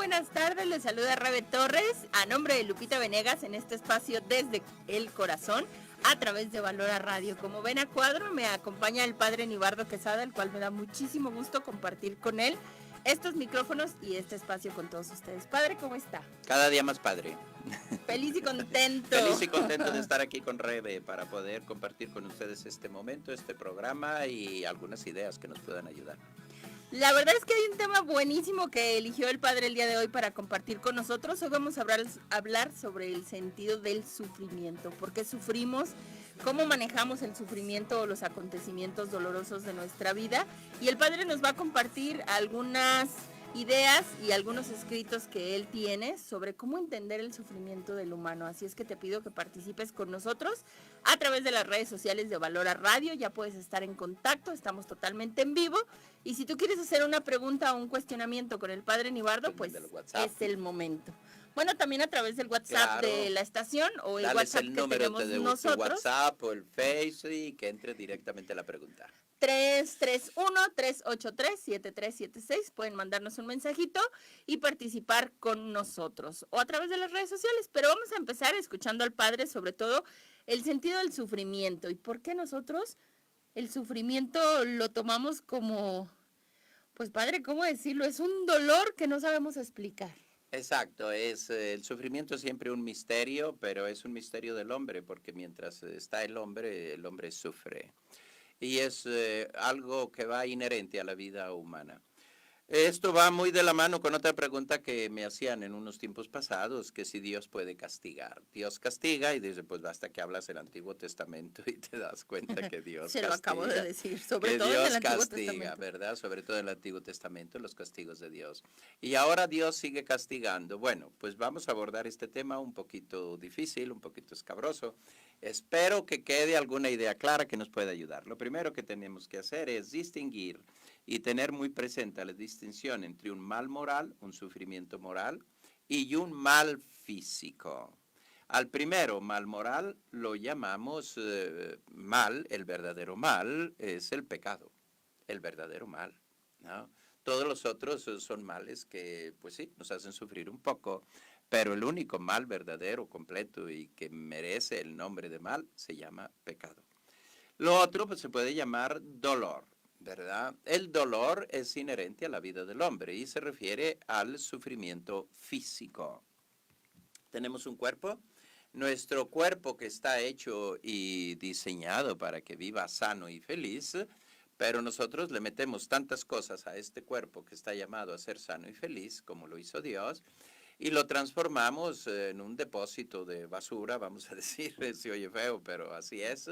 buenas tardes, les saluda Rebe Torres a nombre de Lupita Venegas en este espacio Desde el Corazón a través de Valora Radio. Como ven a cuadro me acompaña el padre Nibardo Quesada, el cual me da muchísimo gusto compartir con él estos micrófonos y este espacio con todos ustedes. Padre, ¿cómo está? Cada día más padre. Feliz y contento. Feliz y contento de estar aquí con Rebe para poder compartir con ustedes este momento, este programa y algunas ideas que nos puedan ayudar. La verdad es que hay un tema buenísimo que eligió el padre el día de hoy para compartir con nosotros. Hoy vamos a hablar sobre el sentido del sufrimiento. ¿Por qué sufrimos? ¿Cómo manejamos el sufrimiento o los acontecimientos dolorosos de nuestra vida? Y el padre nos va a compartir algunas ideas y algunos escritos que él tiene sobre cómo entender el sufrimiento del humano. Así es que te pido que participes con nosotros a través de las redes sociales de Valora Radio. Ya puedes estar en contacto, estamos totalmente en vivo. Y si tú quieres hacer una pregunta o un cuestionamiento con el padre Nibardo, pues es el momento. Bueno, también a través del WhatsApp de la estación o el WhatsApp que tenemos nosotros. El WhatsApp o el Facebook y que entre directamente a la pregunta. 331-383-7376. Pueden mandarnos un mensajito y participar con nosotros o a través de las redes sociales. Pero vamos a empezar escuchando al padre sobre todo el sentido del sufrimiento y por qué nosotros el sufrimiento lo tomamos como, pues padre, ¿cómo decirlo? Es un dolor que no sabemos explicar. Exacto, el sufrimiento es siempre un misterio, pero es un misterio del hombre, porque mientras está el hombre sufre. Y es algo que va inherente a la vida humana. Esto va muy de la mano con otra pregunta que me hacían en unos tiempos pasados, que si Dios puede castigar. Dios castiga y dice, pues basta que hablas el Antiguo Testamento y te das cuenta que Dios Se castiga. Lo acabo de decir, sobre que todo Dios en el Antiguo castiga, Testamento. ¿verdad? Sobre todo en el Antiguo Testamento, los castigos de Dios. Y ahora Dios sigue castigando. Bueno, pues vamos a abordar este tema un poquito difícil, un poquito escabroso. Espero que quede alguna idea clara que nos pueda ayudar. Lo primero que tenemos que hacer es distinguir y tener muy presente la distinción entre un mal moral, un sufrimiento moral, y un mal físico. Al primero, mal moral, lo llamamos mal, el verdadero mal es el pecado, el verdadero mal, ¿no? Todos los otros son males que, pues sí, nos hacen sufrir un poco, pero el único mal verdadero, completo y que merece el nombre de mal se llama pecado. Lo otro pues, se puede llamar dolor, ¿verdad? El dolor es inherente a la vida del hombre y se refiere al sufrimiento físico. Tenemos un cuerpo. Nuestro cuerpo que está hecho y diseñado para que viva sano y feliz, pero nosotros le metemos tantas cosas a este cuerpo que está llamado a ser sano y feliz, como lo hizo Dios, y lo transformamos en un depósito de basura, vamos a decir, se oye feo, pero así es,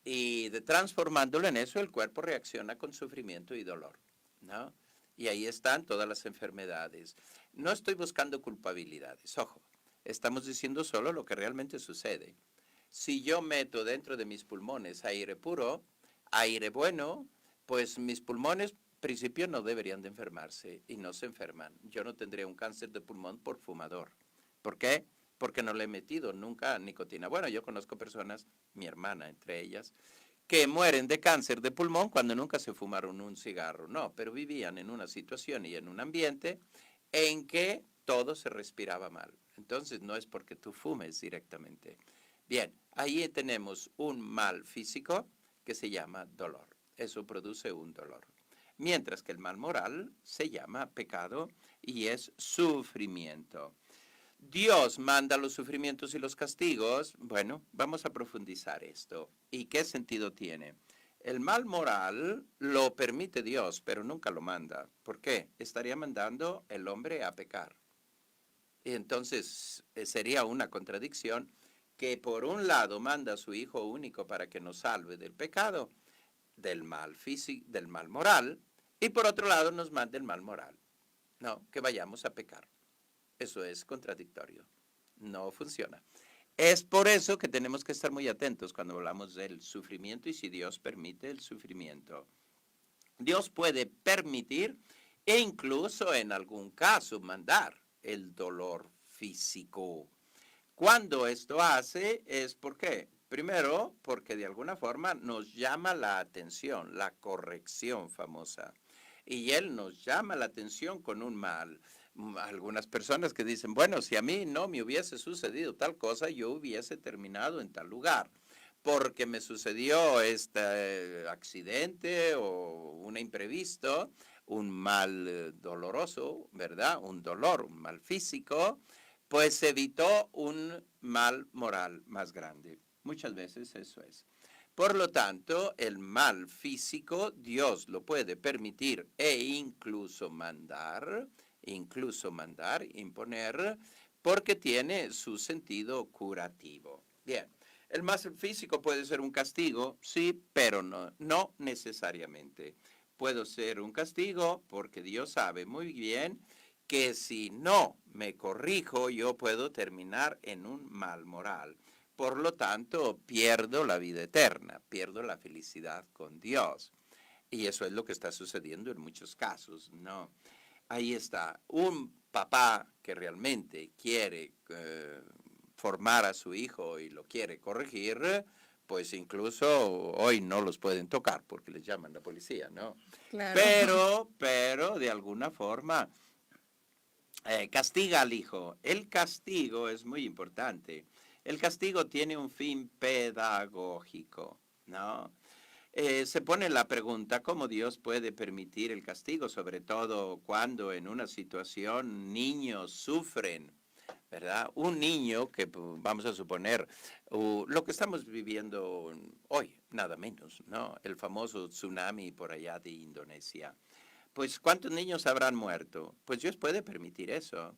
y transformándolo en eso, el cuerpo reacciona con sufrimiento y dolor, ¿no? Y ahí están todas las enfermedades. No estoy buscando culpabilidades, ojo. Estamos diciendo solo lo que realmente sucede. Si yo meto dentro de mis pulmones aire puro, aire bueno, pues mis pulmones, en principio, no deberían de enfermarse y no se enferman. Yo no tendría un cáncer de pulmón por fumador. ¿Por qué? Porque no le he metido nunca nicotina. Bueno, yo conozco personas, mi hermana entre ellas, que mueren de cáncer de pulmón cuando nunca se fumaron un cigarro. No, pero vivían en una situación y en un ambiente en que todo se respiraba mal. Entonces no es porque tú fumes directamente. Bien, ahí tenemos un mal físico que se llama dolor. Eso produce un dolor. Mientras que el mal moral se llama pecado y es sufrimiento. Dios manda los sufrimientos y los castigos. Bueno, vamos a profundizar esto. ¿Y qué sentido tiene? El mal moral lo permite Dios, pero nunca lo manda. ¿Por qué? Estaría mandando el hombre a pecar. Y entonces sería una contradicción que por un lado manda a su Hijo único para que nos salve del pecado, del mal físico, del mal moral, y por otro lado nos manda el mal moral. No, que vayamos a pecar. Eso es contradictorio. No funciona. Es por eso que tenemos que estar muy atentos cuando hablamos del sufrimiento y si Dios permite el sufrimiento. Dios puede permitir e incluso en algún caso mandar el dolor físico. Cuando esto hace es porque, primero, porque de alguna forma nos llama la atención, la corrección famosa. Y Él nos llama la atención con un mal. Algunas personas que dicen, bueno, si a mí no me hubiese sucedido tal cosa, yo hubiese terminado en tal lugar, porque me sucedió este accidente o un imprevisto, un mal doloroso, ¿verdad? Un dolor, un mal físico, pues evitó un mal moral más grande. Muchas veces eso es. Por lo tanto, el mal físico Dios lo puede permitir e incluso mandar, imponer, porque tiene su sentido curativo. Bien, el mal físico puede ser un castigo, sí, pero no necesariamente. Puede ser un castigo porque Dios sabe muy bien que si no me corrijo, yo puedo terminar en un mal moral. Por lo tanto, pierdo la vida eterna, pierdo la felicidad con Dios. Y eso es lo que está sucediendo en muchos casos, ¿no? Ahí está, un papá que realmente quiere formar a su hijo y lo quiere corregir, pues incluso hoy no los pueden tocar porque les llaman la policía, ¿no? Claro. Pero de alguna forma castiga al hijo. El castigo es muy importante. El castigo tiene un fin pedagógico, ¿no? Se pone la pregunta, ¿cómo Dios puede permitir el castigo? Sobre todo cuando en una situación niños sufren, ¿verdad? Un niño que vamos a suponer, lo que estamos viviendo hoy, nada menos, ¿no? El famoso tsunami por allá de Indonesia. Pues ¿cuántos niños habrán muerto? Pues Dios puede permitir eso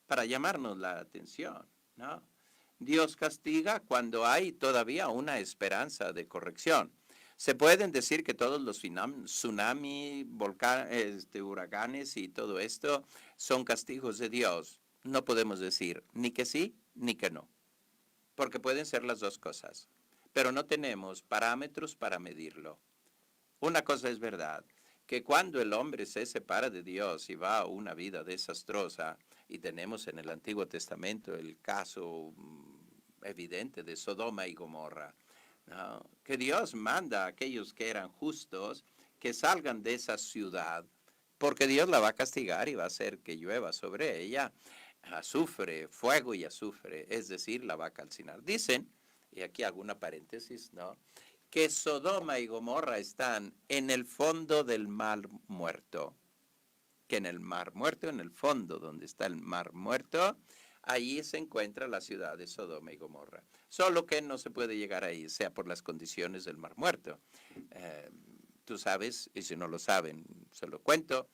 para llamarnos la atención, ¿no? Dios castiga cuando hay todavía una esperanza de corrección. Se pueden decir que todos los tsunamis, huracanes y todo esto son castigos de Dios. No podemos decir ni que sí ni que no, porque pueden ser las dos cosas, pero no tenemos parámetros para medirlo. Una cosa es verdad, que cuando el hombre se separa de Dios y va a una vida desastrosa, y tenemos en el Antiguo Testamento el caso evidente de Sodoma y Gomorra, ¿no? Que Dios manda a aquellos que eran justos que salgan de esa ciudad, porque Dios la va a castigar y va a hacer que llueva sobre ella azufre, fuego y azufre, es decir, la va a calcinar. Dicen, y aquí hago una paréntesis, ¿no?, que Sodoma y Gomorra están en el fondo del mar muerto, que en el mar muerto, en el fondo donde está el mar muerto, allí se encuentra la ciudad de Sodoma y Gomorra. Solo que no se puede llegar ahí, sea por las condiciones del mar muerto. Tú sabes, y si no lo saben, se lo cuento,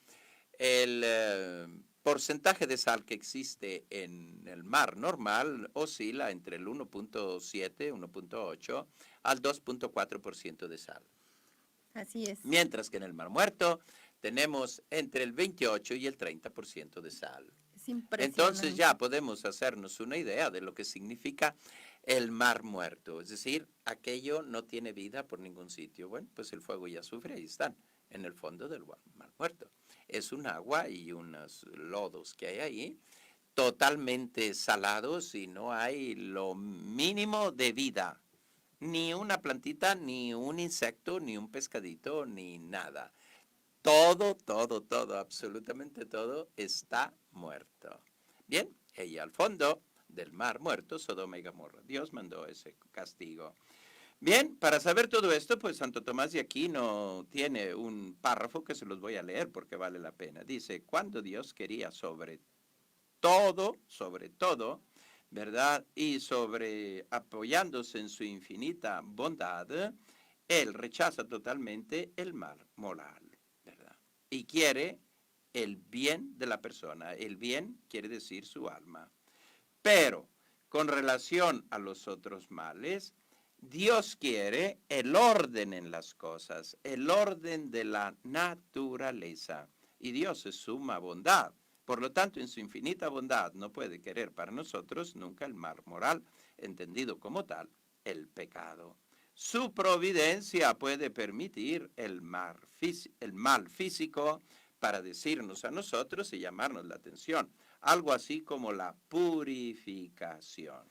el porcentaje de sal que existe en el mar normal oscila entre el 1.7, 1.8 al 2.4% de sal. Así es. Mientras que en el mar muerto tenemos entre el 28 y el 30% de sal. Es impresionante. Entonces ya podemos hacernos una idea de lo que significa el mar muerto. Es decir, aquello no tiene vida por ningún sitio. Bueno, pues el fuego y azufre ahí están, en el fondo del mar muerto. Es un agua y unos lodos que hay ahí, totalmente salados y no hay lo mínimo de vida. Ni una plantita, ni un insecto, ni un pescadito, ni nada. Todo, absolutamente todo está muerto. Bien, y al fondo del mar muerto, Sodoma y Gomorra. Dios mandó ese castigo. Bien, para saber todo esto, pues Santo Tomás de Aquino tiene un párrafo que se los voy a leer porque vale la pena. Dice, cuando Dios quería sobre todo, ¿verdad? Y apoyándose en su infinita bondad, Él rechaza totalmente el mal moral, ¿verdad? Y quiere el bien de la persona. El bien quiere decir su alma. Pero con relación a los otros males, Dios quiere el orden en las cosas, el orden de la naturaleza. Y Dios es suma bondad. Por lo tanto, en su infinita bondad no puede querer para nosotros nunca el mal moral, entendido como tal, el pecado. Su providencia puede permitir el mal físico para decirnos a nosotros y llamarnos la atención, algo así como la purificación.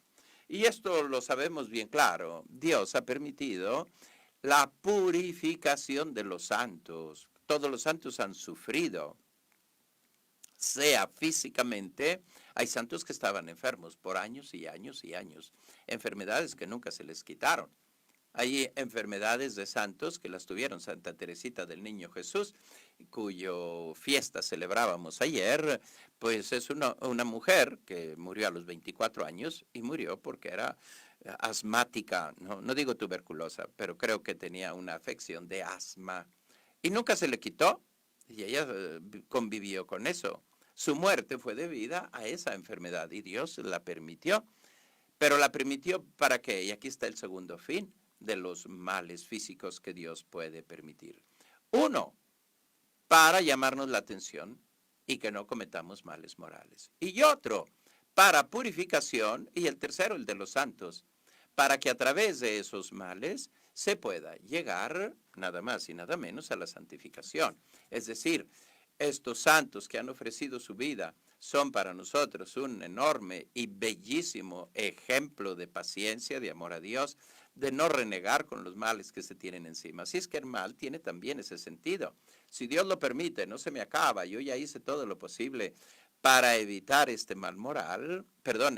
Y esto lo sabemos bien claro. Dios ha permitido la purificación de los santos. Todos los santos han sufrido sea físicamente. Hay santos que estaban enfermos por años y años y años, enfermedades que nunca se les quitaron. Hay enfermedades de santos que las tuvieron. Santa Teresita del Niño Jesús, cuyo fiesta celebrábamos ayer, pues es una mujer que murió a los 24 años y murió porque era asmática, no digo tuberculosa, pero creo que tenía una afección de asma y nunca se le quitó y ella convivió con eso. Su muerte fue debida a esa enfermedad y Dios la permitió. Pero la permitió ¿para qué? Y aquí está el segundo fin de los males físicos que Dios puede permitir. Uno, para llamarnos la atención y que no cometamos males morales. Y otro, para purificación. Y el tercero, el de los santos, para que a través de esos males se pueda llegar nada más y nada menos a la santificación. Es decir, estos santos que han ofrecido su vida son para nosotros un enorme y bellísimo ejemplo de paciencia, de amor a Dios, de no renegar con los males que se tienen encima. Así es que el mal tiene también ese sentido. Si Dios lo permite, no se me acaba, yo ya hice todo lo posible para evitar este mal moral,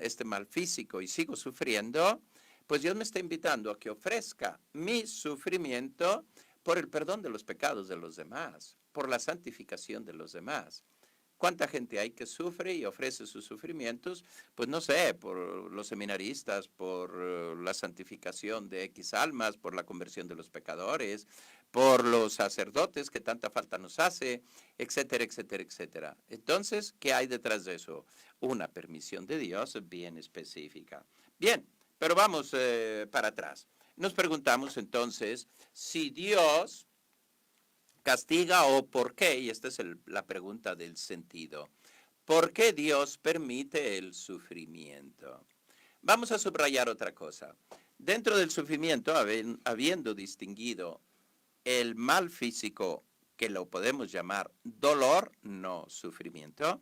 este mal físico y sigo sufriendo, pues Dios me está invitando a que ofrezca mi sufrimiento por el perdón de los pecados de los demás, por la santificación de los demás. ¿Cuánta gente hay que sufre y ofrece sus sufrimientos? Pues no sé, por los seminaristas, por la santificación de X almas, por la conversión de los pecadores, por los sacerdotes que tanta falta nos hace, etcétera, etcétera, etcétera. Entonces, ¿qué hay detrás de eso? Una permisión de Dios bien específica. Bien, pero vamos para atrás. Nos preguntamos entonces si Dios castiga o por qué, y esta es la pregunta del sentido. ¿Por qué Dios permite el sufrimiento? Vamos a subrayar otra cosa. Dentro del sufrimiento, habiendo distinguido el mal físico, que lo podemos llamar dolor, no sufrimiento,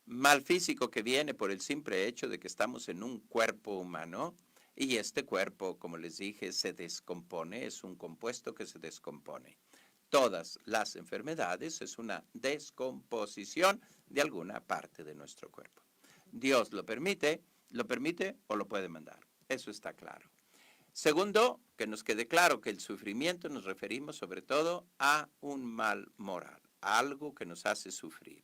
mal físico que viene por el simple hecho de que estamos en un cuerpo humano y este cuerpo, como les dije, se descompone, es un compuesto que se descompone. Todas las enfermedades es una descomposición de alguna parte de nuestro cuerpo. Dios lo permite o lo puede mandar. Eso está claro. Segundo, que nos quede claro que el sufrimiento nos referimos sobre todo a un mal moral, a algo que nos hace sufrir.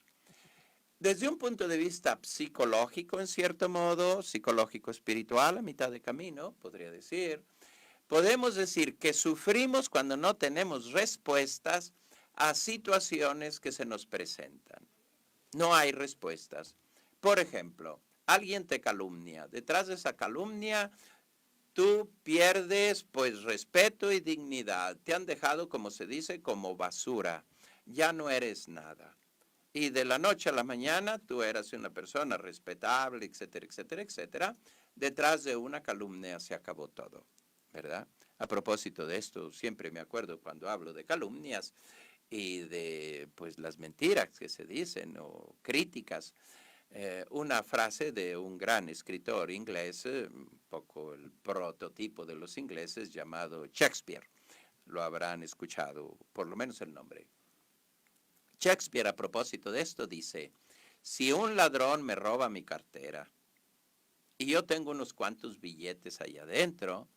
Desde un punto de vista psicológico, en cierto modo, psicológico espiritual, a mitad de camino, podría decir, podemos decir que sufrimos cuando no tenemos respuestas a situaciones que se nos presentan. No hay respuestas. Por ejemplo, alguien te calumnia. Detrás de esa calumnia, tú pierdes pues respeto y dignidad. Te han dejado, como se dice, como basura. Ya no eres nada. Y de la noche a la mañana tú eras una persona respetable, etcétera, etcétera, etcétera. Detrás de una calumnia se acabó todo, ¿verdad? A propósito de esto, siempre me acuerdo cuando hablo de calumnias y de pues las mentiras que se dicen o críticas. Una frase de un gran escritor inglés, un poco el prototipo de los ingleses, llamado Shakespeare. Lo habrán escuchado, por lo menos el nombre. Shakespeare, a propósito de esto, dice, si un ladrón me roba mi cartera y yo tengo unos cuantos billetes ahí adentro,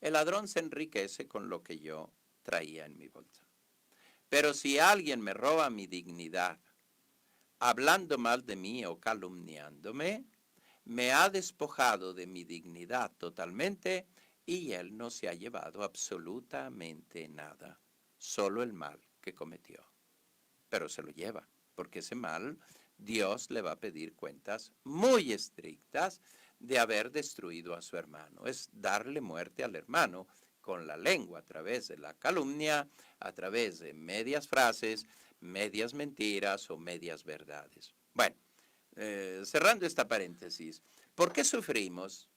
el ladrón se enriquece con lo que yo traía en mi bolsa. Pero si alguien me roba mi dignidad, hablando mal de mí o calumniándome, me ha despojado de mi dignidad totalmente y él no se ha llevado absolutamente nada, solo el mal que cometió. Pero se lo lleva, porque ese mal Dios le va a pedir cuentas muy estrictas de haber destruido a su hermano. Es darle muerte al hermano con la lengua, a través de la calumnia, a través de medias frases, medias mentiras o medias verdades. Bueno, cerrando esta paréntesis, ¿por qué sufrimos?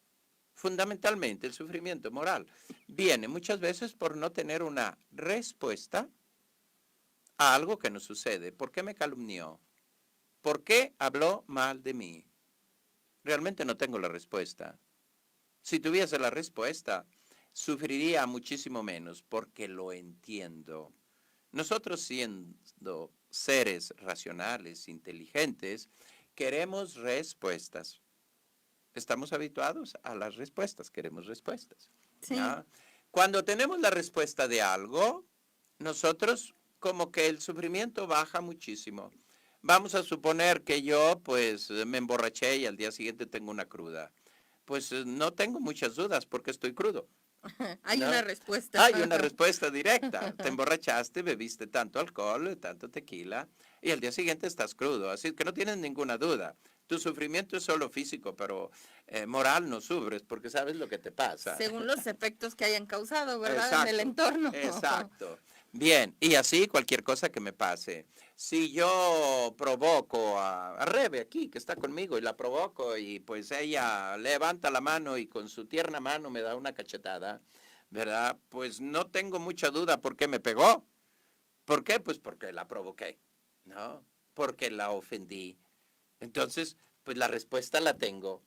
Fundamentalmente el sufrimiento moral viene muchas veces por no tener una respuesta a algo que nos sucede. ¿Por qué me calumnió? ¿Por qué habló mal de mí? Realmente no tengo la respuesta. Si tuviese la respuesta, sufriría muchísimo menos porque lo entiendo. Nosotros siendo seres racionales, inteligentes, queremos respuestas. Estamos habituados a las respuestas, queremos respuestas. Sí. ¿Ya? Cuando tenemos la respuesta de algo, nosotros como que el sufrimiento baja muchísimo. Vamos a suponer que yo pues me emborraché y al día siguiente tengo una cruda. Pues no tengo muchas dudas porque estoy crudo. Hay ¿no? una respuesta. Hay una respuesta directa. Te emborrachaste, bebiste tanto alcohol, tanto tequila y al día siguiente estás crudo. Así que no tienes ninguna duda. Tu sufrimiento es solo físico, pero moral no sufres porque sabes lo que te pasa. Según los efectos que hayan causado, ¿verdad? Exacto, En el entorno. Exacto. Bien, y así cualquier cosa que me pase. Si yo provoco a Rebe aquí, que está conmigo, y la provoco, y pues ella levanta la mano y con su tierna mano me da una cachetada, ¿verdad? Pues no tengo mucha duda por qué me pegó. ¿Por qué? Pues porque la provoqué, ¿no? Porque la ofendí. Entonces, pues la respuesta la tengo.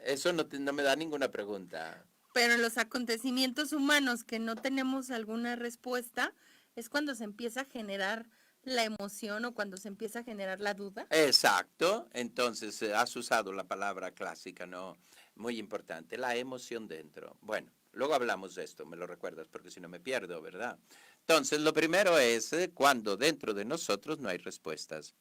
Eso no me da ninguna pregunta. Pero en los acontecimientos humanos que no tenemos alguna respuesta, es cuando se empieza a generar la emoción o cuando se empieza a generar la duda. Exacto. Entonces, has usado la palabra clásica, ¿no? Muy importante, la emoción dentro. Bueno, luego hablamos de esto, me lo recuerdas, porque si no me pierdo, ¿verdad? Entonces, lo primero es cuando dentro de nosotros no hay respuestas.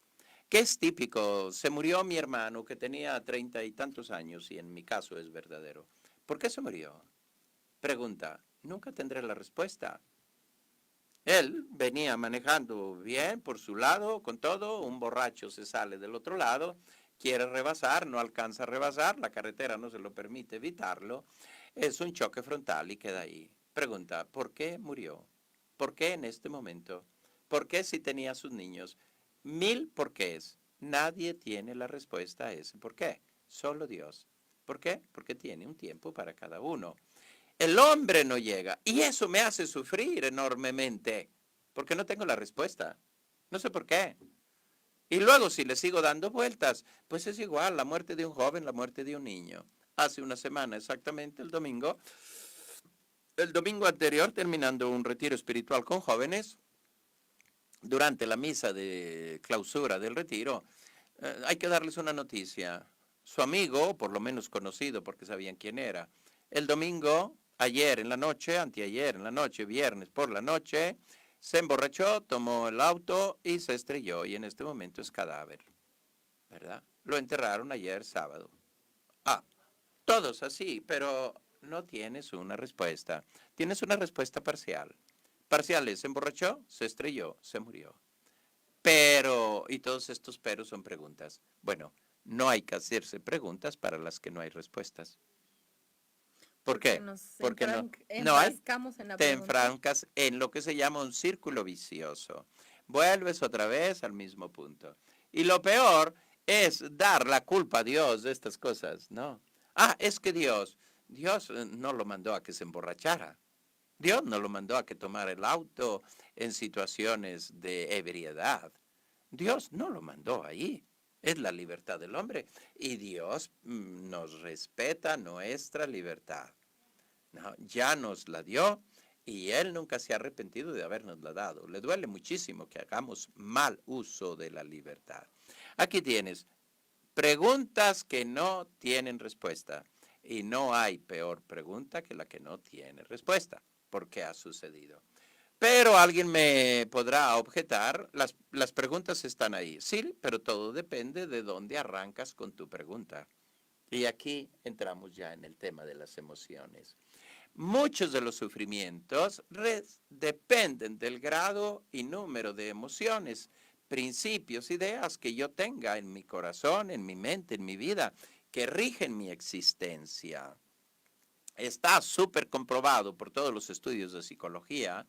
¿Qué es típico? Se murió mi hermano que tenía 30 y tantos años y en mi caso es verdadero. ¿Por qué se murió? Pregunta, nunca tendré la respuesta. Él venía manejando bien por su lado, con todo, un borracho se sale del otro lado, quiere rebasar, no alcanza a rebasar, la carretera no se lo permite evitarlo, es un choque frontal y queda ahí. Pregunta, ¿por qué murió? ¿Por qué en este momento? ¿Por qué si tenía sus niños? 1000 porqués. Nadie tiene la respuesta a ese por qué, solo Dios. ¿Por qué? Porque tiene un tiempo para cada uno. El hombre no llega y eso me hace sufrir enormemente porque no tengo la respuesta. No sé por qué. Y luego si le sigo dando vueltas, pues es igual, la muerte de un joven, la muerte de un niño. Hace una semana exactamente, el domingo anterior, terminando un retiro espiritual con jóvenes, durante la misa de clausura del retiro, hay que darles una noticia. Su amigo, por lo menos conocido porque sabían quién era, el domingo, ayer en la noche, anteayer en la noche, viernes por la noche, se emborrachó, tomó el auto y se estrelló y en este momento es cadáver, ¿verdad? Lo enterraron ayer sábado. Ah, todos así, pero no tienes una respuesta. Tienes una respuesta parcial. Parcial es, se emborrachó, se estrelló, se murió. Pero, y todos estos peros son preguntas. Bueno, no hay que hacerse preguntas para las que no hay respuestas. ¿Por qué? Porque no hay, Enfrascamos en la te pregunta. enfrancas en lo que se llama un círculo vicioso. Vuelves otra vez al mismo punto. Y lo peor es dar la culpa a Dios de estas cosas, ¿no? Ah, es que Dios no lo mandó a que se emborrachara. Dios no lo mandó a que tomara el auto en situaciones de ebriedad. Dios no lo mandó ahí. Es la libertad del hombre. Y Dios nos respeta nuestra libertad. ¿No? Ya nos la dio y Él nunca se ha arrepentido de habernosla dado. Le duele muchísimo que hagamos mal uso de la libertad. Aquí tienes preguntas que no tienen respuesta. Y no hay peor pregunta que la que no tiene respuesta. ¿Por qué ha sucedido? Pero alguien me podrá objetar, las preguntas están ahí. Sí, pero todo depende de dónde arrancas con tu pregunta. Y aquí entramos ya en el tema de las emociones. Muchos de los sufrimientos dependen del grado y número de emociones, principios, ideas que yo tenga en mi corazón, en mi mente, en mi vida, que rigen mi existencia. Está súper comprobado por todos los estudios de psicología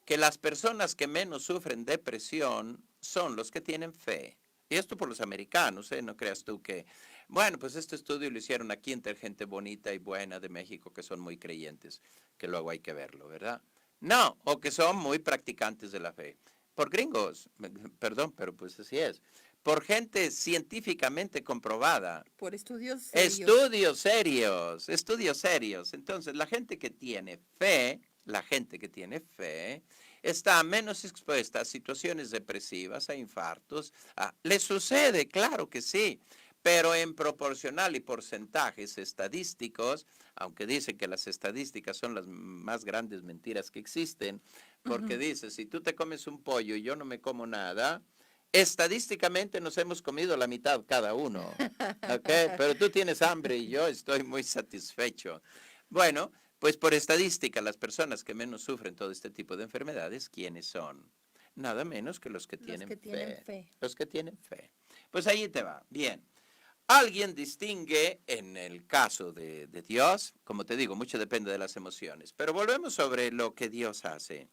que las personas que menos sufren depresión son los que tienen fe. Y esto por los americanos, ¿eh? No creas tú que, bueno, pues este estudio lo hicieron aquí entre gente bonita y buena de México que son muy creyentes, que luego hay que verlo, ¿verdad? No, o que son muy practicantes de la fe. Por gringos, perdón, pero pues así es. Por gente científicamente comprobada. Por estudios serios. Estudios serios. Entonces, la gente que tiene fe está menos expuesta a situaciones depresivas, a infartos. ¿Le sucede? Claro que sí, pero en proporcional y porcentajes estadísticos, aunque dicen que las estadísticas son las más grandes mentiras que existen, porque dice, si tú te comes un pollo y yo no me como nada, estadísticamente nos hemos comido la mitad cada uno, ¿ok? Pero tú tienes hambre y yo estoy muy satisfecho. Bueno, pues por estadística, las personas que menos sufren todo este tipo de enfermedades, ¿quiénes son? Nada menos que los que Los tienen que tienen fe. fe. Los que tienen fe. Pues ahí te va. Bien. Alguien distingue, en el caso de Dios, como te digo, mucho depende de las emociones, pero volvemos sobre lo que Dios hace.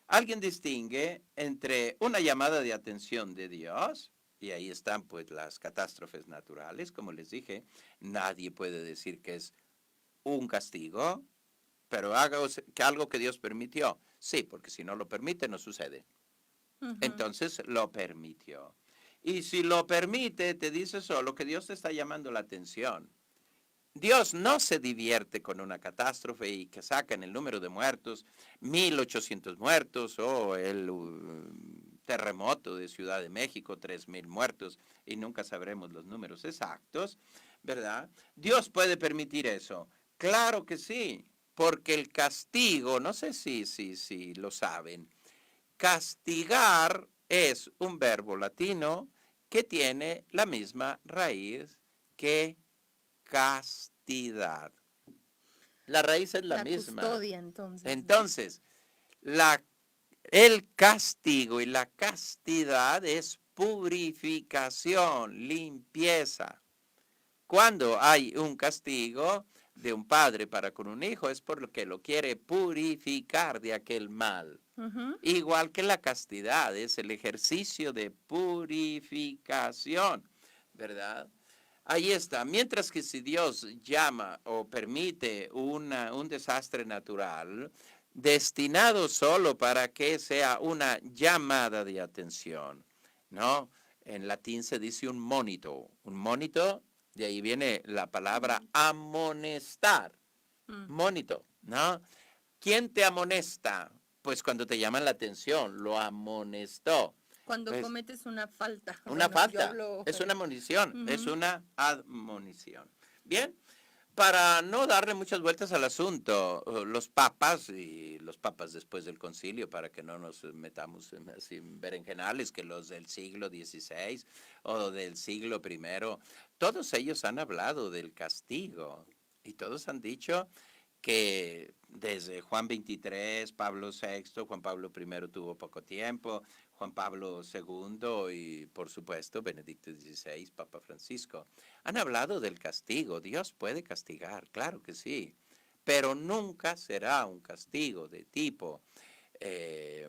Alguien distingue entre una llamada de atención de Dios, y ahí están pues las catástrofes naturales, como les dije, nadie puede decir que es un castigo, pero algo que Dios permitió. Sí, porque si no lo permite, no sucede. Entonces lo permitió. Y si lo permite, te dice solo que Dios te está llamando la atención. Dios no se divierte con una catástrofe y que sacan el número de muertos, 1,800 muertos, o el terremoto de Ciudad de México, 3,000 muertos, y nunca sabremos los números exactos, ¿verdad? Dios puede permitir eso. Claro que sí, porque el castigo, no sé si lo saben, castigar es un verbo latino que tiene la misma raíz que castidad. La raíz es la misma. Custodia, entonces. Entonces, el castigo y la castidad es purificación, limpieza. Cuando hay un castigo de un padre para con un hijo es porque lo quiere purificar de aquel mal. Igual que la castidad es el ejercicio de purificación, ¿verdad? Ahí está. Mientras que si Dios llama o permite un desastre natural, destinado solo para que sea una llamada de atención, ¿no? En latín se dice un monito. Un monito, de ahí viene la palabra amonestar. Monito, ¿no? ¿Quién te amonesta? Pues cuando te llaman la atención, lo amonestó. Cuando Pues, cometes una falta. una falta, hablo... es una admonición, es una admonición. Bien, para no darle muchas vueltas al asunto, los papas y los papas después del concilio, para que no nos metamos así en berenjenales, que los del siglo XVI o del siglo I, todos ellos han hablado del castigo y todos han dicho que desde Juan 23, Pablo VI, Juan Pablo I tuvo poco tiempo, Juan Pablo II y por supuesto Benedicto XVI, Papa Francisco, han hablado del castigo. Dios puede castigar, claro que sí, pero nunca será un castigo de tipo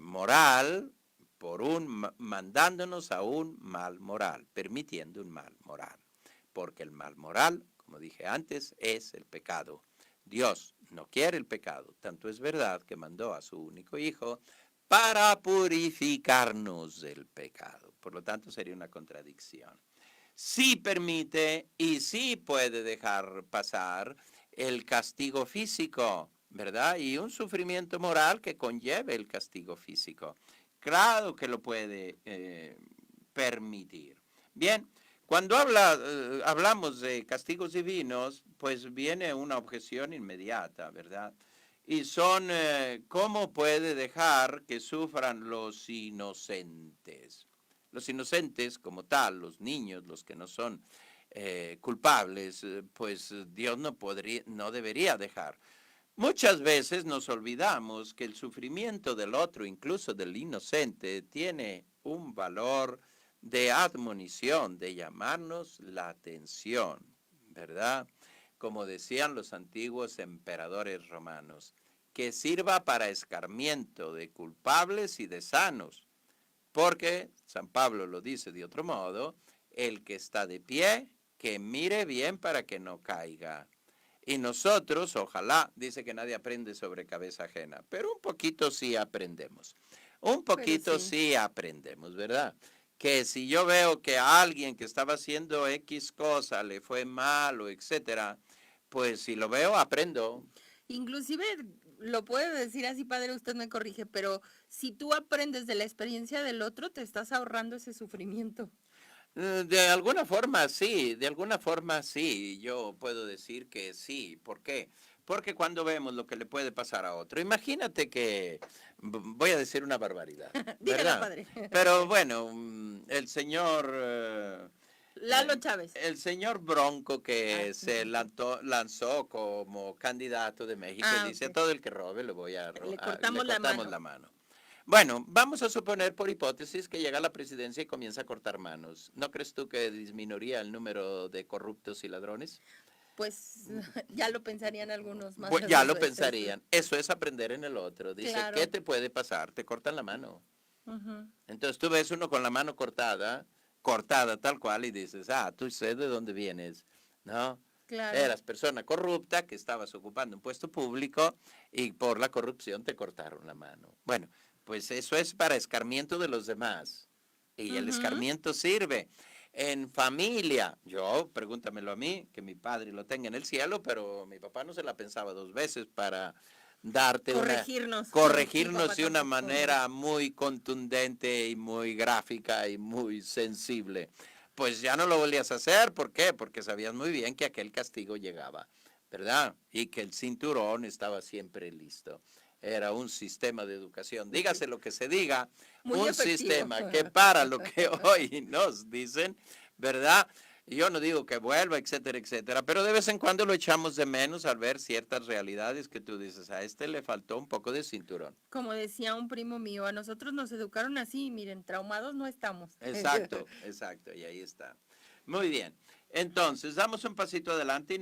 moral por mandándonos a un mal moral, permitiendo un mal moral, porque el mal moral, como dije antes, es el pecado. Dios no quiere el pecado, tanto es verdad que mandó a su único hijo para purificarnos del pecado. Por lo tanto, sería una contradicción. Sí permite y sí puede dejar pasar el castigo físico, ¿verdad? Y un sufrimiento moral que conlleve el castigo físico. Claro que lo puede permitir. Bien, cuando hablamos de castigos divinos, pues viene una objeción inmediata, ¿verdad? Y son, ¿cómo puede dejar que sufran los inocentes? Los inocentes como tal, los niños, los que no son culpables, pues Dios no debería dejar. Muchas veces nos olvidamos que el sufrimiento del otro, incluso del inocente, tiene un valor de admonición, de llamarnos la atención, ¿verdad? Como decían los antiguos emperadores romanos, que sirva para escarmiento de culpables y de sanos, porque San Pablo lo dice de otro modo, el que está de pie, que mire bien para que no caiga. Y nosotros, ojalá, dice que nadie aprende sobre cabeza ajena, pero un poquito sí aprendemos. Un poquito sí aprendemos, ¿verdad? Que si yo veo que a alguien que estaba haciendo X cosa le fue mal o etcétera, pues si lo veo, aprendo. Inclusive lo puede decir así, padre, usted me corrige, pero si tú aprendes de la experiencia del otro, te estás ahorrando ese sufrimiento. De alguna forma sí, de alguna forma sí, yo puedo decir que sí. ¿Por qué? Porque cuando vemos lo que le puede pasar a otro, imagínate que, voy a decir una barbaridad, Dígala, ¿verdad? padre. Pero bueno, el señor, Lalo Chávez. el señor Bronco Ah, que se lanzó como candidato de México y dice, a ok. todo el que robe le voy a, Le le cortamos la cortamos mano. la mano. Bueno, vamos a suponer por hipótesis que llega a la presidencia y comienza a cortar manos. ¿No crees tú que disminuiría el número de corruptos y ladrones? Pues ya lo pensarían algunos más Pues de ya dos lo veces. pensarían. Eso es aprender en el otro. Dice, ¿qué Claro. te puede pasar? Te cortan la mano. Ujú, Entonces tú ves uno con la mano cortada, cortada tal cual, y dices, ah, tú sé de dónde vienes, ¿no? claro. Eras persona corrupta que estabas ocupando un puesto público y por la corrupción te cortaron la mano. Bueno, pues eso es para escarmiento de los demás. Y el Ujú. escarmiento sirve. En familia, yo, pregúntamelo a mí, que mi padre lo tenga en el cielo, pero mi papá no se la pensaba dos veces para darte una, Corregirnos. Mi corregirnos papá de una tampoco. manera muy contundente y muy gráfica y muy sensible. Pues ya no lo volvías a hacer, ¿por qué? Porque sabías muy bien que aquel castigo llegaba, ¿verdad? Y que el cinturón estaba siempre listo. Era un sistema de educación, dígase lo que se diga, Muy un efectivo. sistema que para lo que hoy nos dicen, ¿verdad? Yo no digo que vuelva, etcétera, etcétera, pero de vez en cuando lo echamos de menos al ver ciertas realidades que tú dices, a este le faltó un poco de cinturón. Como decía un primo mío, a nosotros nos educaron así y miren, traumados no estamos. Exacto, exacto, y ahí está. Muy bien. Entonces, damos un pasito adelante y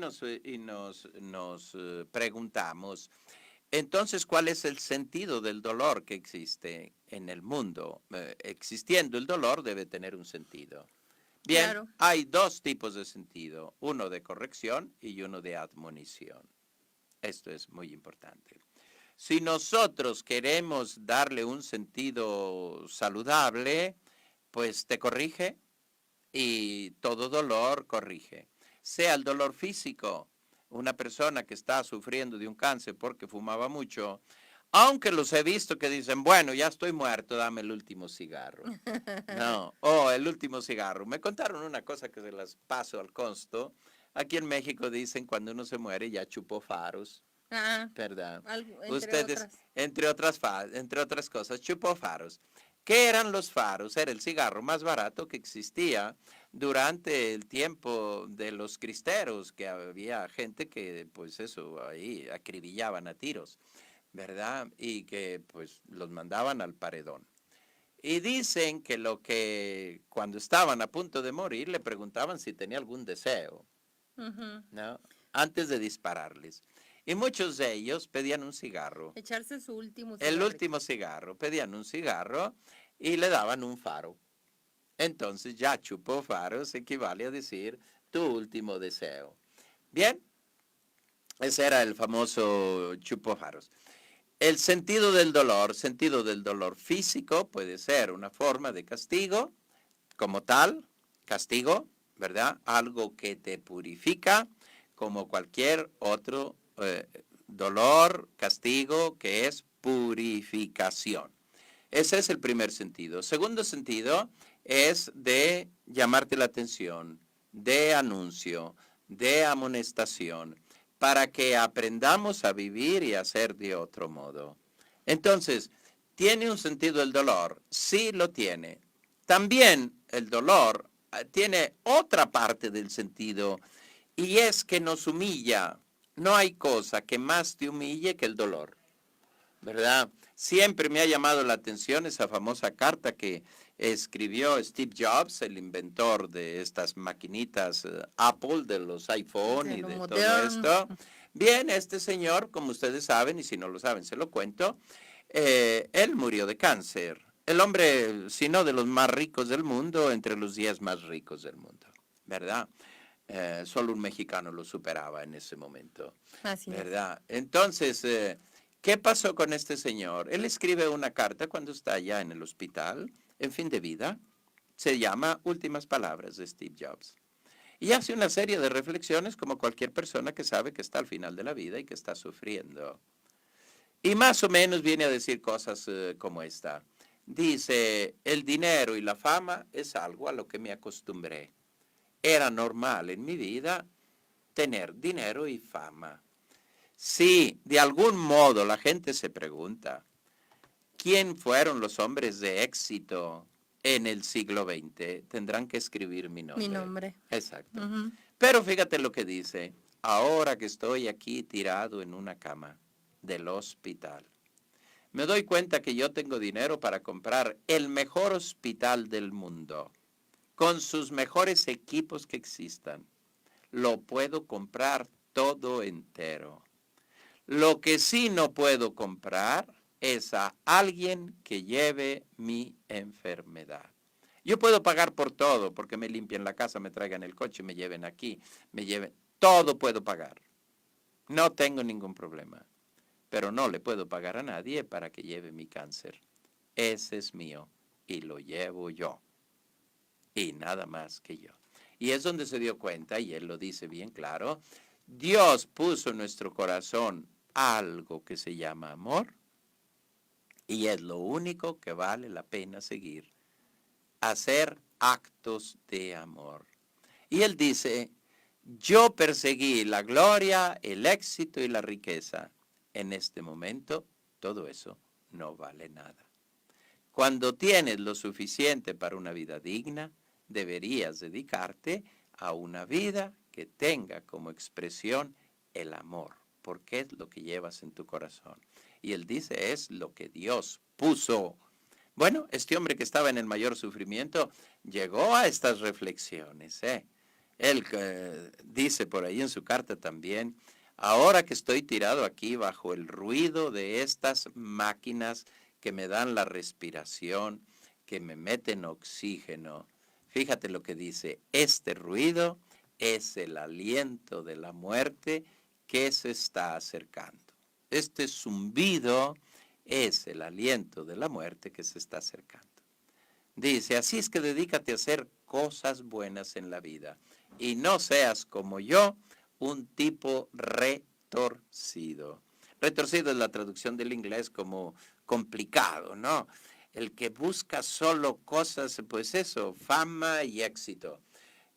nos preguntamos, entonces, ¿cuál es el sentido del dolor que existe en el mundo? Existiendo el dolor debe tener un sentido. Bien, Claro. hay dos tipos de sentido, uno de corrección y uno de admonición. Esto es muy importante. Si nosotros queremos darle un sentido saludable, pues te corrige y todo dolor corrige. Sea el dolor físico, una persona que está sufriendo de un cáncer porque fumaba mucho, aunque los he visto que dicen, bueno, ya estoy muerto, dame el último cigarro. No, el último cigarro. Me contaron una cosa que se las paso al consto. Aquí en México dicen cuando uno se muere ya chupó faros, Ah, ¿verdad? entre Ustedes, otras. entre otras cosas, chupó faros. ¿Qué eran los faros? Era el cigarro más barato que existía durante el tiempo de los cristeros, que había gente que, pues eso, ahí acribillaban a tiros, ¿verdad? Y que, pues, los mandaban al paredón. Y dicen que cuando estaban a punto de morir, le preguntaban si tenía algún deseo, Ujú. ¿no? Antes de dispararles. Y muchos de ellos pedían un cigarro. Echarse su último El cigarrito. último cigarro, pedían un cigarro y le daban un faro. Entonces ya chupó faros equivale a decir tu último deseo. Bien, ese era el famoso chupó faros. El sentido del dolor físico puede ser una forma de castigo, como tal, castigo, ¿verdad? Algo que te purifica, como cualquier otro dolor, castigo, que es purificación. Ese es el primer sentido. Segundo sentido es de llamarte la atención, de anuncio, de amonestación, para que aprendamos a vivir y a ser de otro modo. Entonces, ¿tiene un sentido el dolor? Sí lo tiene. También el dolor tiene otra parte del sentido y es que nos humilla. No hay cosa que más te humille que el dolor, ¿verdad? Siempre me ha llamado la atención esa famosa carta que escribió Steve Jobs, el inventor de estas maquinitas Apple, de los iPhone De y lo de todo moderno. esto. Bien, este señor, como ustedes saben, y si no lo saben, se lo cuento, él murió de cáncer. El hombre, si no de los más ricos del mundo, entre los 10 más ricos del mundo, ¿verdad? Solo un mexicano lo superaba en ese momento, Así es. ¿verdad? Entonces, ¿qué pasó con este señor? Él escribe una carta cuando está ya en el hospital, en fin de vida. Se llama Últimas Palabras de Steve Jobs. Y hace una serie de reflexiones como cualquier persona que sabe que está al final de la vida y que está sufriendo. Y más o menos viene a decir cosas como esta. Dice, el dinero y la fama es algo a lo que me acostumbré. Era normal en mi vida tener dinero y fama. Si de algún modo la gente se pregunta, ¿quién fueron los hombres de éxito en el siglo XX? Tendrán que escribir mi nombre. Mi nombre. Exacto. Ujú. Pero fíjate lo que dice, ahora que estoy aquí tirado en una cama del hospital, me doy cuenta que yo tengo dinero para comprar el mejor hospital del mundo, con sus mejores equipos que existan. Lo puedo comprar todo entero. Lo que sí no puedo comprar es a alguien que lleve mi enfermedad. Yo puedo pagar por todo, porque me limpien la casa, me traigan el coche, me lleven aquí, me lleven, todo puedo pagar. No tengo ningún problema, pero no le puedo pagar a nadie para que lleve mi cáncer. Ese es mío y lo llevo yo. Y nada más que yo. Y es donde se dio cuenta, y él lo dice bien claro, Dios puso en nuestro corazón algo que se llama amor, y es lo único que vale la pena seguir. Hacer actos de amor. Y él dice, yo perseguí la gloria, el éxito y la riqueza. En este momento, todo eso no vale nada. Cuando tienes lo suficiente para una vida digna, deberías dedicarte a una vida que tenga como expresión el amor, porque es lo que llevas en tu corazón. Y él dice, es lo que Dios puso. Bueno, este hombre que estaba en el mayor sufrimiento llegó a estas reflexiones. Él dice por ahí en su carta también, ahora que estoy tirado aquí bajo el ruido de estas máquinas que me dan la respiración, que me meten oxígeno, fíjate lo que dice, este ruido es el aliento de la muerte que se está acercando. Este zumbido es el aliento de la muerte que se está acercando. Dice, así es que dedícate a hacer cosas buenas en la vida y no seas como yo, un tipo retorcido. Retorcido es la traducción del inglés como complicado, ¿no? El que busca solo cosas, pues eso, fama y éxito.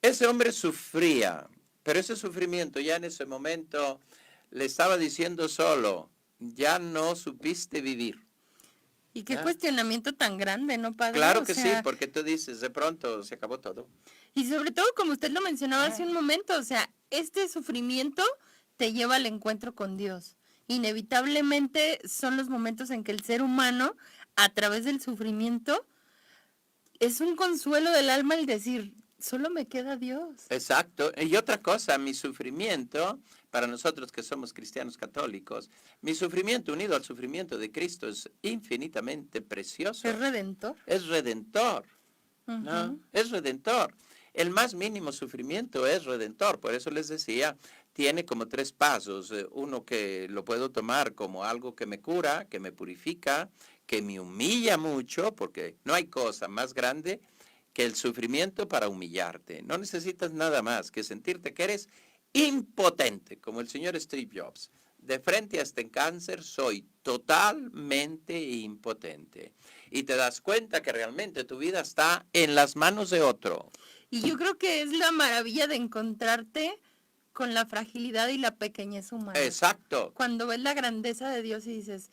Ese hombre sufría, pero ese sufrimiento ya en ese momento le estaba diciendo solo, ya no supiste vivir. Y qué ¿Ah? cuestionamiento tan grande, ¿no, padre? Claro O que sea, sí, porque tú dices, de pronto se acabó todo. y sobre todo, como usted lo mencionaba hace un momento, o sea, este sufrimiento te lleva al encuentro con Dios. Inevitablemente son los momentos en que el ser humano, a través del sufrimiento, es un consuelo del alma el decir, solo me queda Dios. Exacto. Y otra cosa, mi sufrimiento, para nosotros que somos cristianos católicos, mi sufrimiento unido al sufrimiento de Cristo es infinitamente precioso. Es redentor. Es redentor. ¿No? Ujú. Es redentor. El más mínimo sufrimiento es redentor. Por eso les decía, tiene como 3 pasos. Uno que lo puedo tomar como algo que me cura, que me purifica, que me humilla mucho, porque no hay cosa más grande que el sufrimiento para humillarte. No necesitas nada más que sentirte que eres impotente, como el señor Steve Jobs. De frente a este cáncer soy totalmente impotente. Y te das cuenta que realmente tu vida está en las manos de otro. Y yo creo que es la maravilla de encontrarte con la fragilidad y la pequeñez humana. Exacto. Cuando ves la grandeza de Dios y dices,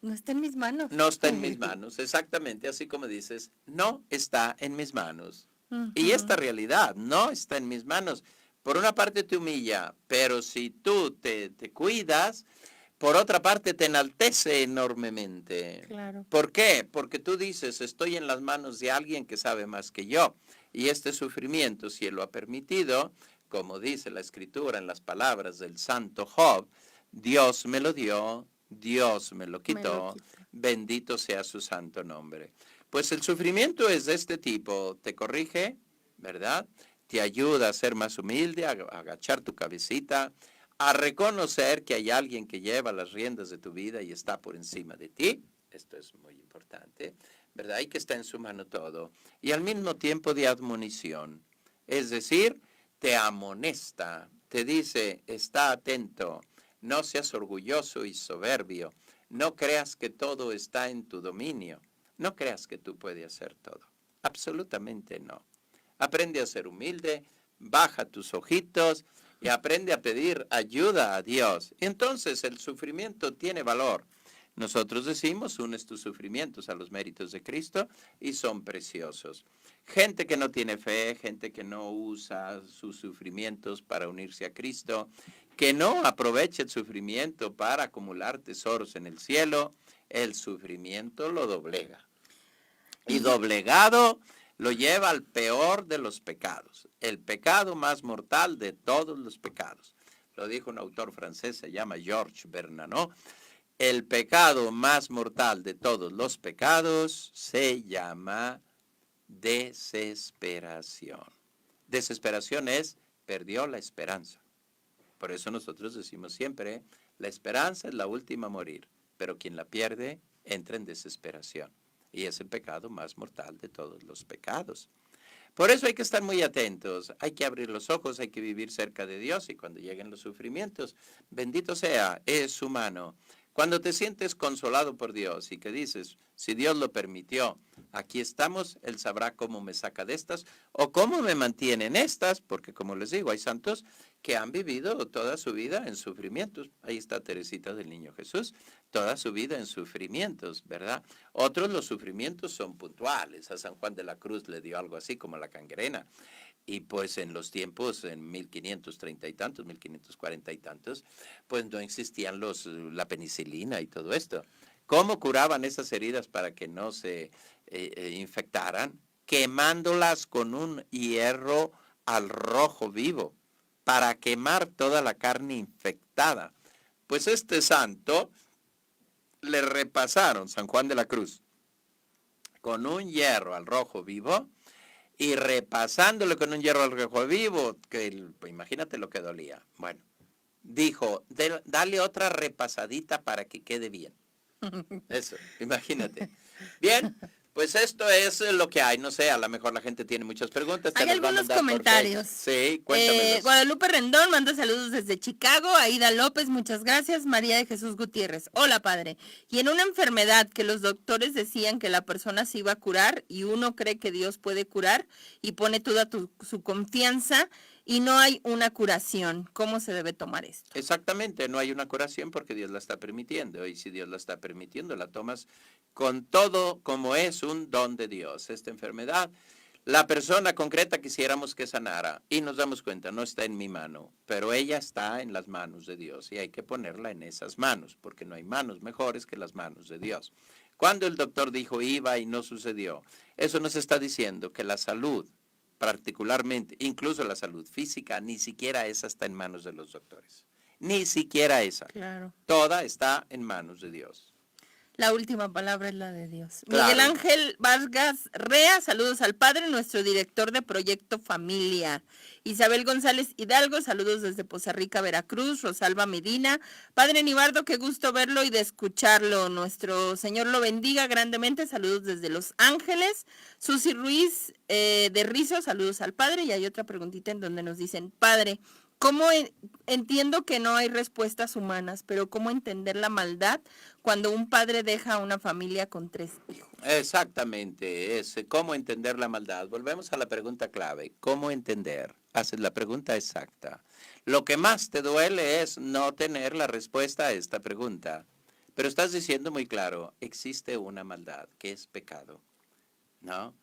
no está en mis manos. No está en mis manos, exactamente, así como dices, no está en mis manos. Y esta realidad no está en mis manos. Por una parte te humilla, pero si tú te cuidas, por otra parte te enaltece enormemente. Claro. ¿Por qué? Porque tú dices, estoy en las manos de alguien que sabe más que yo. Y este sufrimiento, si él lo ha permitido, como dice la Escritura en las palabras del santo Job, Dios me lo dio, Dios me lo quitó, bendito sea su santo nombre. Pues el sufrimiento es de este tipo, te corrige, ¿verdad? Te ayuda a ser más humilde, a agachar tu cabecita, a reconocer que hay alguien que lleva las riendas de tu vida y está por encima de ti. Esto es muy importante, ¿verdad? Y que está en su mano todo. Y al mismo tiempo de admonición. Es decir, te amonesta, te dice, está atento, no seas orgulloso y soberbio, no creas que todo está en tu dominio, no creas que tú puedes hacer todo, absolutamente no. Aprende a ser humilde, baja tus ojitos y aprende a pedir ayuda a Dios. Entonces el sufrimiento tiene valor. Nosotros decimos, unes tus sufrimientos a los méritos de Cristo y son preciosos. Gente que no tiene fe, gente que no usa sus sufrimientos para unirse a Cristo, que no aprovecha el sufrimiento para acumular tesoros en el cielo, el sufrimiento lo doblega. Y doblegado lo lleva al peor de los pecados, el pecado más mortal de todos los pecados. Lo dijo un autor francés, se llama Georges Bernanos. El pecado más mortal de todos los pecados se llama desesperación. Desesperación es, perdió la esperanza. Por eso nosotros decimos siempre, la esperanza es la última a morir, pero quien la pierde entra en desesperación. Y es el pecado más mortal de todos los pecados. Por eso hay que estar muy atentos, hay que abrir los ojos, hay que vivir cerca de Dios y cuando lleguen los sufrimientos, bendito sea, es humano. Cuando te sientes consolado por Dios y que dices, si Dios lo permitió, aquí estamos, Él sabrá cómo me saca de estas o cómo me mantiene en estas, porque como les digo, hay santos que han vivido toda su vida en sufrimientos. Ahí está Teresita del Niño Jesús, toda su vida en sufrimientos, ¿verdad? Otros los sufrimientos son puntuales. A San Juan de la Cruz le dio algo así como la gangrena. Y pues en los tiempos, en 1530 y tantos, 1540 y tantos, pues no existían la penicilina y todo esto. ¿Cómo curaban esas heridas para que no se infectaran? Quemándolas con un hierro al rojo vivo, para quemar toda la carne infectada. Pues este santo le repasaron, San Juan de la Cruz, con un hierro al rojo vivo, y repasándole con un hierro al rojo vivo, que imagínate lo que dolía. Bueno, dijo, dale otra repasadita para que quede bien. Eso, imagínate. Bien, pues esto es lo que hay. No sé, a lo mejor la gente tiene muchas preguntas. Hay algunos comentarios. Sí, cuéntamelos. Guadalupe Rendón manda saludos desde Chicago. Aida López, muchas gracias. María de Jesús Gutiérrez. Hola, padre. Y en una enfermedad que los doctores decían que la persona se iba a curar y uno cree que Dios puede curar y pone toda su confianza y no hay una curación. ¿Cómo se debe tomar esto? Exactamente, no hay una curación porque Dios la está permitiendo. Y si Dios la está permitiendo, la tomas con todo como es un don de Dios. Esta enfermedad, la persona concreta quisiéramos que sanara y nos damos cuenta, no está en mi mano, pero ella está en las manos de Dios y hay que ponerla en esas manos porque no hay manos mejores que las manos de Dios. Cuando el doctor dijo iba y no sucedió, eso nos está diciendo que la salud, particularmente, incluso la salud física, ni siquiera esa está en manos de los doctores. Ni siquiera esa. Claro. Toda está en manos de Dios. La última palabra es la de Dios. Claro. Miguel Ángel Vargas Rea, saludos al padre, nuestro director de Proyecto Familia. Isabel González Hidalgo, saludos desde Poza Rica, Veracruz. Rosalba Medina, padre Nibardo, qué gusto verlo y de escucharlo. Nuestro Señor lo bendiga grandemente, saludos desde Los Ángeles. Susi Ruiz de Rizo, saludos al padre. Y hay otra preguntita en donde nos dicen, padre, ¿cómo entiendo que no hay respuestas humanas, pero cómo entender la maldad cuando un padre deja a una familia con 3 hijos? Exactamente, es cómo entender la maldad. Volvemos a la pregunta clave, ¿cómo entender? Haces la pregunta exacta. Lo que más te duele es no tener la respuesta a esta pregunta. Pero estás diciendo muy claro, existe una maldad, que es pecado, ¿no?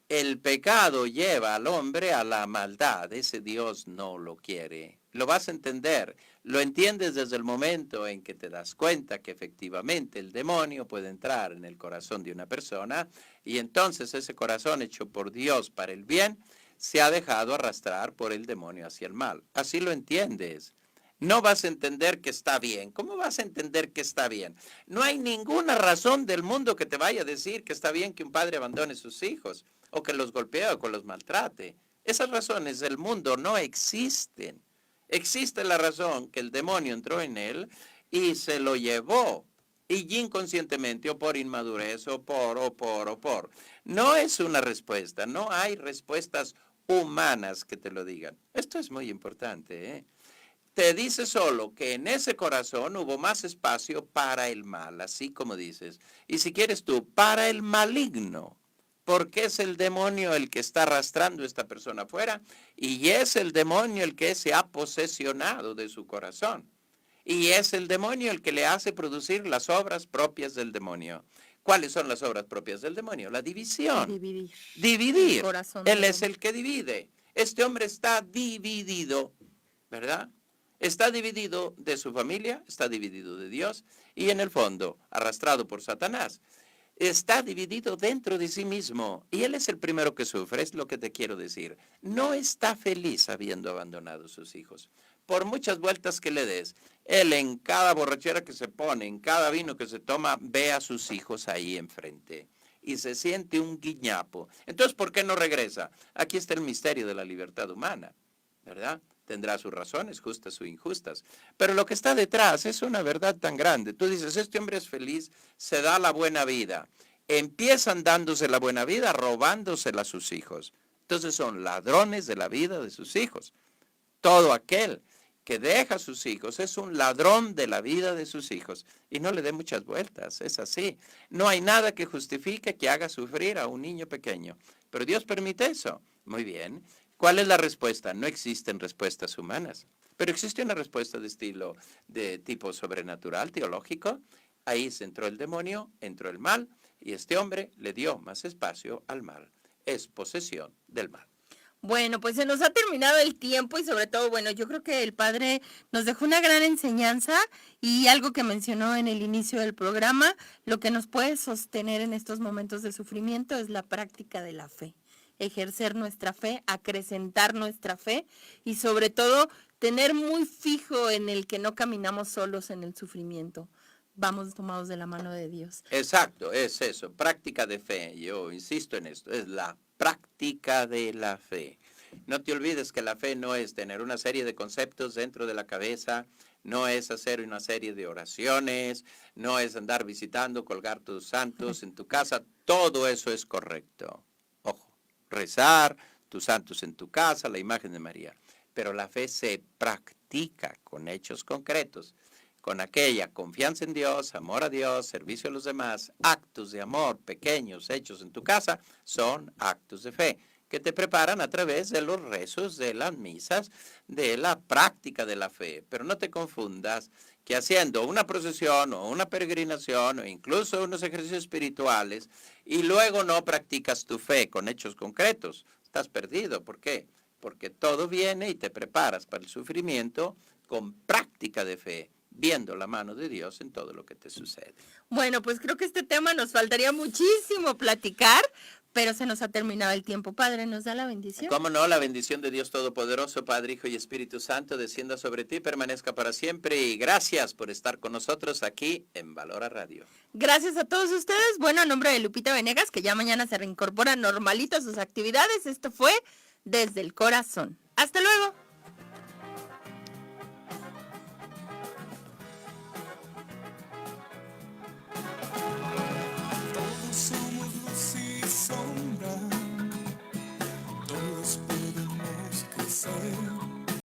El pecado lleva al hombre a la maldad, ese Dios no lo quiere. Lo vas a entender, lo entiendes desde el momento en que te das cuenta que efectivamente el demonio puede entrar en el corazón de una persona y entonces ese corazón hecho por Dios para el bien se ha dejado arrastrar por el demonio hacia el mal. Así lo entiendes. No vas a entender que está bien. ¿Cómo vas a entender que está bien? No hay ninguna razón del mundo que te vaya a decir que está bien que un padre abandone a sus hijos o que los golpee o que los maltrate. Esas razones del mundo no existen. Existe la razón que el demonio entró en él y se lo llevó. Y inconscientemente o por inmadurez o por. No es una respuesta. No hay respuestas humanas que te lo digan. Esto es muy importante, ¿eh? Te dice solo que en ese corazón hubo más espacio para el mal, así como dices. Y si quieres tú, para el maligno, porque es el demonio el que está arrastrando a esta persona afuera y es el demonio el que se ha posesionado de su corazón. Y es el demonio el que le hace producir las obras propias del demonio. ¿Cuáles son las obras propias del demonio? La división. Dividir. Él es el que divide. Este hombre está dividido, ¿verdad? Está dividido de su familia, está dividido de Dios y en el fondo, arrastrado por Satanás, está dividido dentro de sí mismo y él es el primero que sufre, es lo que te quiero decir. No está feliz habiendo abandonado a sus hijos. Por muchas vueltas que le des, él en cada borrachera que se pone, en cada vino que se toma, ve a sus hijos ahí enfrente y se siente un guiñapo. Entonces, ¿por qué no regresa? Aquí está el misterio de la libertad humana, ¿verdad? Tendrá sus razones, justas o injustas. Pero lo que está detrás es una verdad tan grande. Tú dices, este hombre es feliz, se da la buena vida. Empiezan dándose la buena vida, robándosela a sus hijos. Entonces son ladrones de la vida de sus hijos. Todo aquel que deja a sus hijos es un ladrón de la vida de sus hijos. Y no le dé muchas vueltas, es así. No hay nada que justifique que haga sufrir a un niño pequeño. Pero Dios permite eso. Muy bien. ¿Cuál es la respuesta? No existen respuestas humanas, pero existe una respuesta de tipo sobrenatural, teológico. Ahí se entró el demonio, entró el mal, y este hombre le dio más espacio al mal. Es posesión del mal. Bueno, pues se nos ha terminado el tiempo y sobre todo, bueno, yo creo que el padre nos dejó una gran enseñanza y algo que mencionó en el inicio del programa, lo que nos puede sostener en estos momentos de sufrimiento es la práctica de la fe. Ejercer nuestra fe, acrecentar nuestra fe y sobre todo tener muy fijo en el que no caminamos solos en el sufrimiento. Vamos tomados de la mano de Dios. Exacto, es eso, práctica de fe. Yo insisto en esto, es la práctica de la fe. No te olvides que la fe no es tener una serie de conceptos dentro de la cabeza, no es hacer una serie de oraciones, no es andar visitando, colgar tus santos en tu casa, todo eso es correcto. Ojo, rezar, tus santos en tu casa, la imagen de María. Pero la fe se practica con hechos concretos, con aquella confianza en Dios, amor a Dios, servicio a los demás, actos de amor pequeños hechos en tu casa, son actos de fe que te preparan a través de los rezos, de las misas, de la práctica de la fe. Pero no te confundas que haciendo una procesión o una peregrinación o incluso unos ejercicios espirituales y luego no practicas tu fe con hechos concretos, estás perdido. ¿Por qué? Porque todo viene y te preparas para el sufrimiento con práctica de fe, viendo la mano de Dios en todo lo que te sucede. Bueno, pues creo que este tema nos faltaría muchísimo platicar, pero se nos ha terminado el tiempo. Padre, ¿nos da la bendición? ¿Cómo no? La bendición de Dios Todopoderoso, Padre, Hijo y Espíritu Santo, descienda sobre ti, permanezca para siempre. Y gracias por estar con nosotros aquí en Valora Radio. Gracias a todos ustedes. Bueno, a nombre de Lupita Venegas, que ya mañana se reincorpora normalito a sus actividades, esto fue Desde el Corazón. Hasta luego.